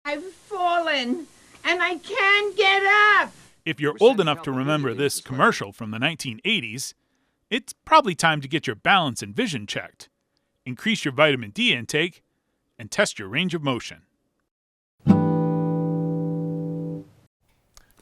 I've fallen and I can't get up. If you're old enough to remember this commercial from the 1980s, it's probably time to get your balance and vision checked, increase your vitamin D intake, and test your range of motion.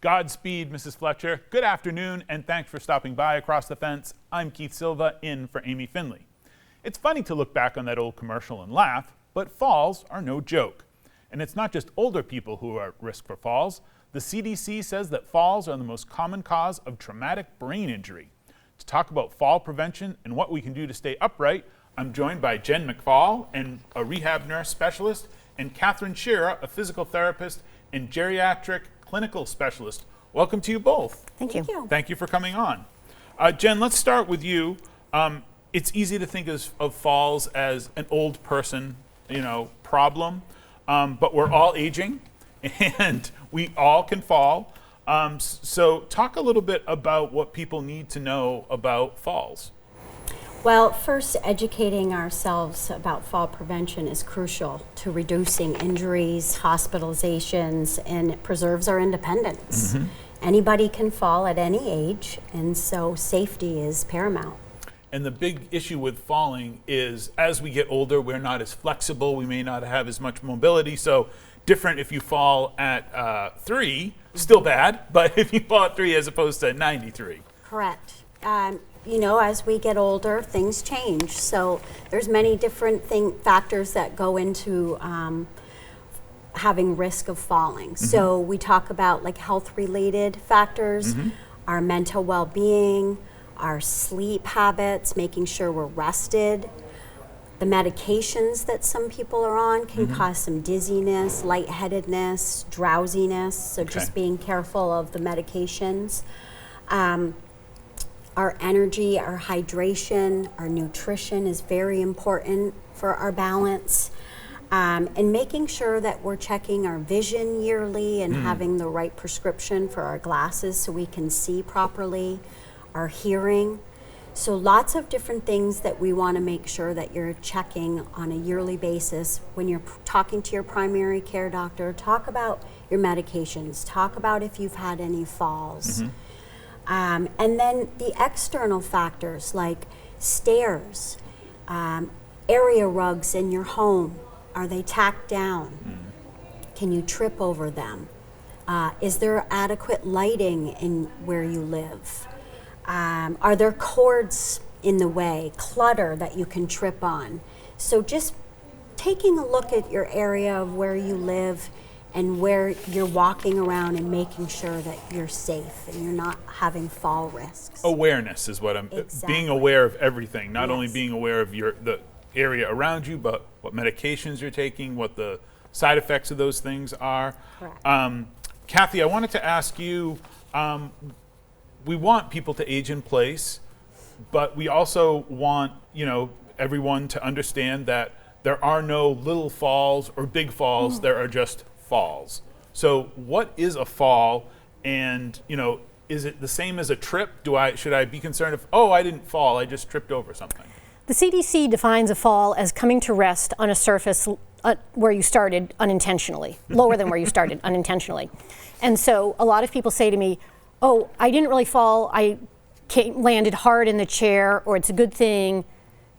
Godspeed, Mrs. Fletcher. Good afternoon, and thanks for stopping by Across the Fence. I'm Keith Silva, in for Amy Finley. It's funny to look back on that old commercial and laugh, but falls are no joke. And it's not just older people who are at risk for falls. The CDC says that falls are the most common cause of traumatic brain injury. To talk about fall prevention and what we can do to stay upright, I'm joined by Jen McFall, and a rehab nurse specialist, and Catherine Shearer, a physical therapist and geriatric clinical specialist. Welcome to you both. Thank you. Thank you for coming on. Jen, let's start with you. It's easy to think of falls as an old person, problem, but we're all aging, and we all can fall. So talk a little bit about what people need to know about falls. Well, first, educating ourselves about fall prevention is crucial to reducing injuries, hospitalizations, and it preserves our independence. Mm-hmm. Anybody can fall at any age, and so safety is paramount. And the big issue with falling is as we get older, we're not as flexible. We may not have as much mobility. So different if you fall at 3, still bad, but if you fall at 3 as opposed to 93. Correct. As we get older, things change. So there's many different factors that go into having risk of falling. Mm-hmm. So we talk about like health-related factors, mm-hmm. our mental well-being, our sleep habits, making sure we're rested. The medications that some people are on can mm-hmm. cause some dizziness, lightheadedness, drowsiness. So just being careful of the medications. Our energy, our hydration, our nutrition is very important for our balance. And making sure that we're checking our vision yearly and having the right prescription for our glasses so we can see properly, our hearing. So lots of different things that we want to make sure that you're checking on a yearly basis. When you're talking to your primary care doctor, talk about your medications, talk about if you've had any falls. Mm-hmm. And then the external factors like stairs, area rugs in your home, are they tacked down? Mm. Can you trip over them? Is there adequate lighting in where you live? Are there cords in the way, clutter that you can trip on? So just taking a look at your area of where you live and where you're walking around and making sure that you're safe and you're not having fall risks. Awareness is what I'm being aware of everything, not only being aware of the area around you, but what medications you're taking, what the side effects of those things are. Correct. Kathy, I wanted to ask you, we want people to age in place, but we also want, everyone to understand that there are no little falls or big falls, there are just falls. So what is a fall, and is it the same as a trip? Should I be concerned if I didn't fall, I just tripped over something? The CDC defines a fall as coming to rest on a surface where you started unintentionally, lower than where you started unintentionally. And so a lot of people say to me, I didn't really fall, I landed hard in the chair, or it's a good thing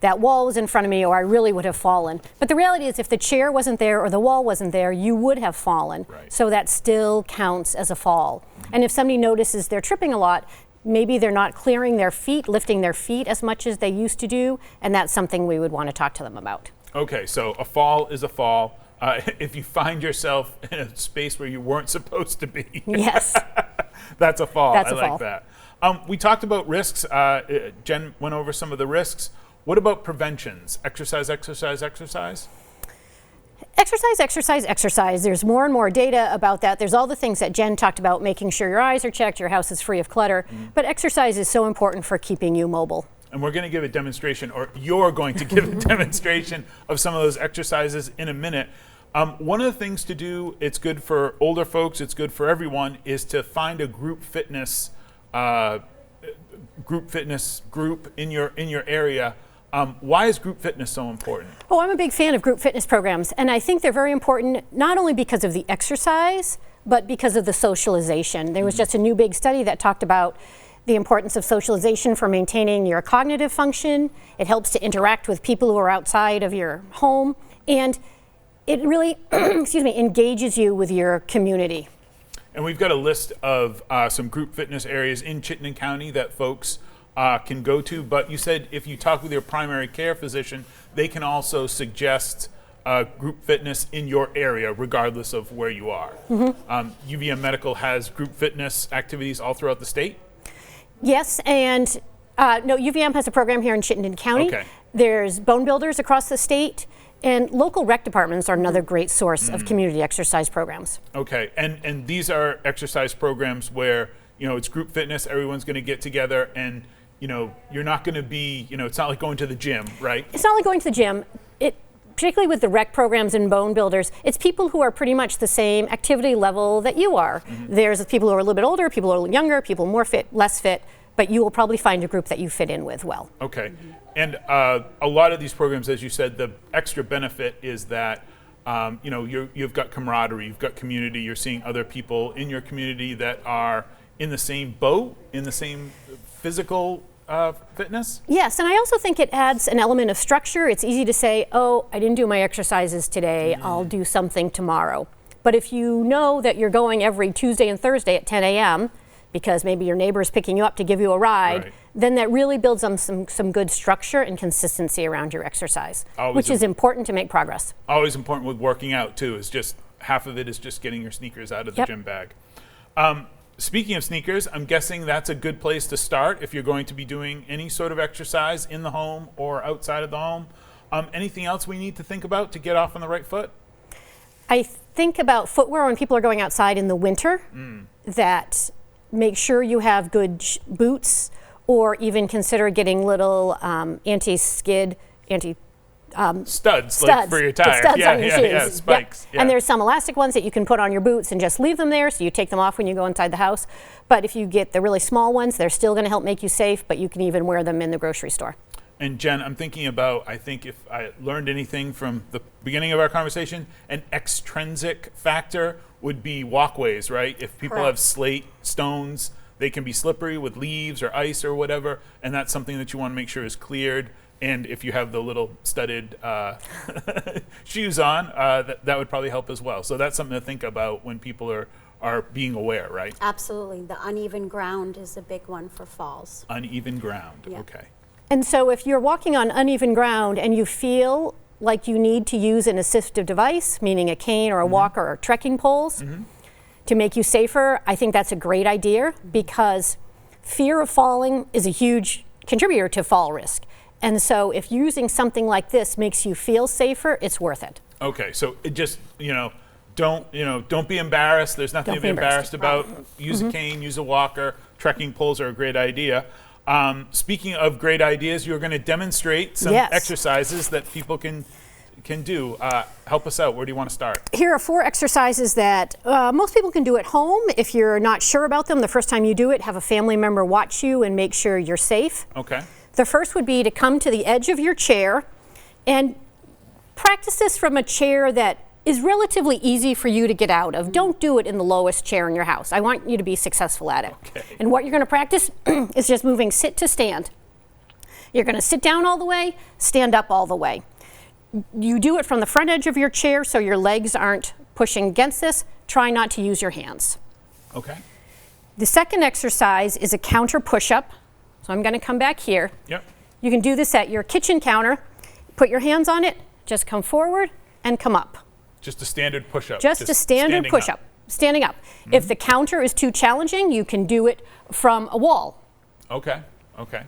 that wall was in front of me, or I really would have fallen. But the reality is if the chair wasn't there or the wall wasn't there, you would have fallen. Right. So that still counts as a fall. Mm-hmm. And if somebody notices they're tripping a lot, maybe they're not clearing their feet, lifting their feet as much as they used to do, and that's something we would want to talk to them about. Okay, so a fall is a fall. If you fiend yourself in a space where you weren't supposed to be, yes, that's a fall. That's I a fall. like that. We talked about risks. Jen went over some of the risks. What about preventions? Exercise. Exercise. There's more and more data about that. There's all the things that Jen talked about, making sure your eyes are checked, your house is free of clutter. But exercise is so important for keeping you mobile. And we're going to give a demonstration, or you're going to give a demonstration of some of those exercises in a minute. One of the things to do, it's good for older folks, it's good for everyone, is to find a group fitness group in your area. Why is group fitness so important? Oh, I'm a big fan of group fitness programs, and I think they're very important not only because of the exercise, but because of the socialization. There was just a new big study that talked about the importance of socialization for maintaining your cognitive function. It helps to interact with people who are outside of your home, and it really, engages you with your community. And we've got a list of some group fitness areas in Chittenden County that folks can go to, but you said if you talk with your primary care physician, they can also suggest group fitness in your area, regardless of where you are. UVM Medical has group fitness activities all throughout the state? Yes, and no, UVM has a program here in Chittenden County. Okay. There's bone builders across the state, and local rec departments are another great source of community exercise programs. Okay, and these are exercise programs where, it's group fitness, everyone's going to get together, and you're not going to be, it's not like going to the gym, right? It's not like going to the gym. Particularly with the rec programs and bone builders, it's people who are pretty much the same activity level that you are. There's people who are a little bit older, people who are a little younger, people more fit, less fit, but you will probably find a group that you fit in with well. Okay, and a lot of these programs, as you said, the extra benefit is that you've got camaraderie, you've got community, you're seeing other people in your community that are in the same boat, in the same physical fitness? Yes, and I also think it adds an element of structure. It's easy to say, oh, I didn't do my exercises today, I'll do something tomorrow. But if you know that you're going every Tuesday and Thursday at 10 a.m., because maybe your neighbor is picking you up to give you a ride, then that really builds on some good structure and consistency around your exercise, which is important to make progress. Always important with working out, too, is just half of it is just getting your sneakers out of the gym bag. Speaking of sneakers, I'm guessing that's a good place to start if you're going to be doing any sort of exercise in the home or outside of the home. Anything else we need to think about to get off on the right foot? I think about footwear when people are going outside in the winter, that make sure you have good boots, or even consider getting little anti-skid, studs like for your tire. Studs on your shoes. Yeah, spikes. Yep. And there's some elastic ones that you can put on your boots and just leave them there, so you take them off when you go inside the house. But if you get the really small ones, they're still going to help make you safe, but you can even wear them in the grocery store. And Jen, I'm thinking about, I think if I learned anything from the beginning of our conversation, an extrinsic factor would be walkways, right? If people have slate, stones, they can be slippery with leaves or ice or whatever, and that's something that you want to make sure is cleared. And if you have the little studded shoes on, that would probably help as well. So that's something to think about when people are being aware, right? Absolutely. The uneven ground is a big one for falls. Uneven ground, Yeah. okay. And so if you're walking on uneven ground and you feel like you need to use an assistive device, meaning a cane or a walker or trekking poles, to make you safer, I think that's a great idea, because fear of falling is a huge contributor to fall risk. And so if using something like this makes you feel safer, it's worth it. Okay, so it just, don't be embarrassed. There's nothing to be embarrassed about. Use a cane, use a walker. Trekking poles are a great idea. Speaking of great ideas, you're going to demonstrate some exercises that people can do. Help us out. Where do you want to start? Here are 4 exercises that most people can do at home. If you're not sure about them, the first time you do it, have a family member watch you and make sure you're safe. Okay. The first would be to come to the edge of your chair and practice this from a chair that is relatively easy for you to get out of. Don't do it in the lowest chair in your house. I want you to be successful at it. Okay. And what you're going to practice is just moving sit to stand. You're going to sit down all the way, stand up all the way. You do it from the front edge of your chair so your legs aren't pushing against this. Try not to use your hands. Okay. The second exercise is a counter push-up. So I'm going to come back here. Yep. You can do this at your kitchen counter. Put your hands on it, just come forward and come up. Just a standard push-up. Just a standard push-up, standing up. If the counter is too challenging, you can do it from a wall. Okay, okay.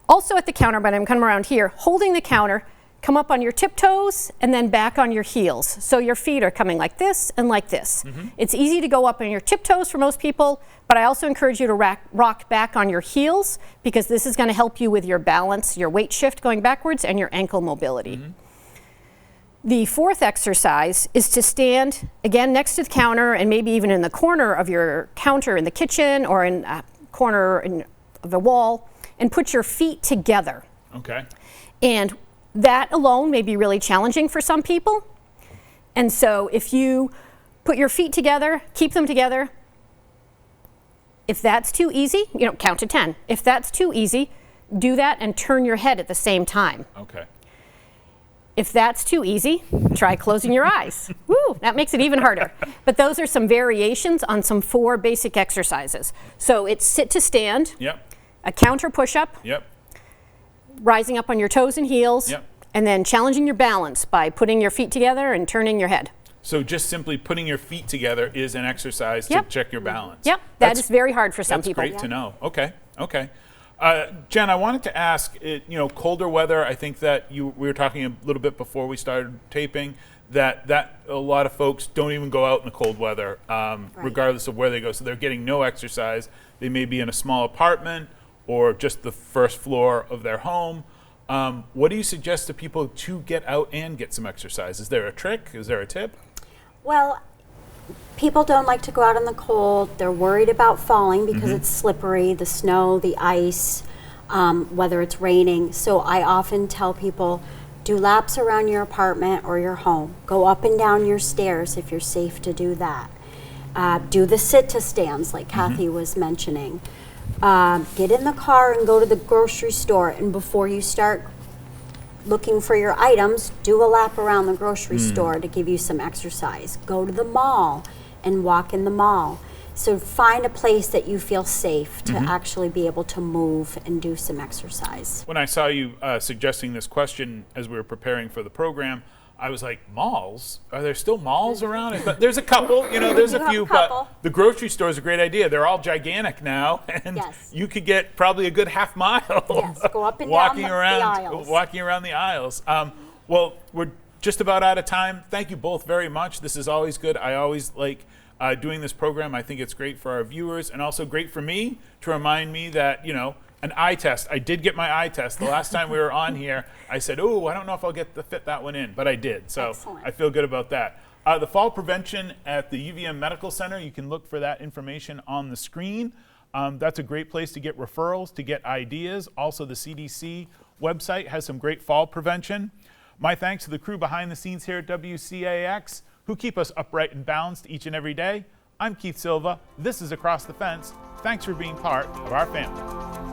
Also at the counter, but I'm coming around here, holding the counter, come up on your tiptoes and then back on your heels. So your feet are coming like this and like this. It's easy to go up on your tiptoes for most people, but I also encourage you to rock back on your heels, because this is going to help you with your balance, your weight shift going backwards, and your ankle mobility. The fourth exercise is to stand, again, next to the counter and maybe even in the corner of your counter in the kitchen or in a corner of the wall, and put your feet together. Okay. And that alone may be really challenging for some people. And so if you put your feet together, keep them together. If that's too easy, count to 10. If that's too easy, do that and turn your head at the same time. Okay. If that's too easy, try closing your eyes. Woo, that makes it even harder. But those are some variations on some 4 basic exercises. So it's sit to stand, Yep. a counter push-up, Yep. rising up on your toes and heels, Yep. and then challenging your balance by putting your feet together and turning your head. So just simply putting your feet together is an exercise Yep. to check your balance. Yep, that is very hard for some That's people. great to know. Okay. Okay. Jen, I wanted to ask, colder weather, I think that we were talking a little bit before we started taping, that a lot of folks don't even go out in the cold weather, regardless of where they go. So they're getting no exercise. They may be in a small apartment or just the first floor of their home. What do you suggest to people to get out and get some exercise? Is there a trick? Is there a tip? Well, people don't like to go out in the cold. They're worried about falling because it's slippery, the snow, the ice, whether it's raining. So I often tell people, do laps around your apartment or your home. Go up and down your stairs if you're safe to do that. Do the sit-to-stands like Kathy was mentioning. Get in the car and go to the grocery store, and before you start looking for your items, do a lap around the grocery store to give you some exercise. Go to the mall and walk in the mall. So find a place that you feel safe to actually be able to move and do some exercise. When I saw you suggesting this question as we were preparing for the program, I was like, malls? Are there still malls around? There's a couple, there's a few, but the grocery store is a great idea. They're all gigantic now, and you could get probably a good half mile Go up and walking down around, the aisles. walking around the aisles. Well, we're just about out of time. Thank you both very much. This is always good. I always like doing this program. I think it's great for our viewers and also great for me to remind me that, an eye test. I did get my eye test. The last time we were on here, I said, I don't know if I'll get to fit that one in, but I did. So Excellent. I feel good about that. The fall prevention at the UVM Medical Center, you can look for that information on the screen. That's a great place to get referrals, to get ideas. Also, the CDC website has some great fall prevention. My thanks to the crew behind the scenes here at WCAX who keep us upright and balanced each and every day. I'm Keith Silva. This is Across the Fence. Thanks for being part of our family.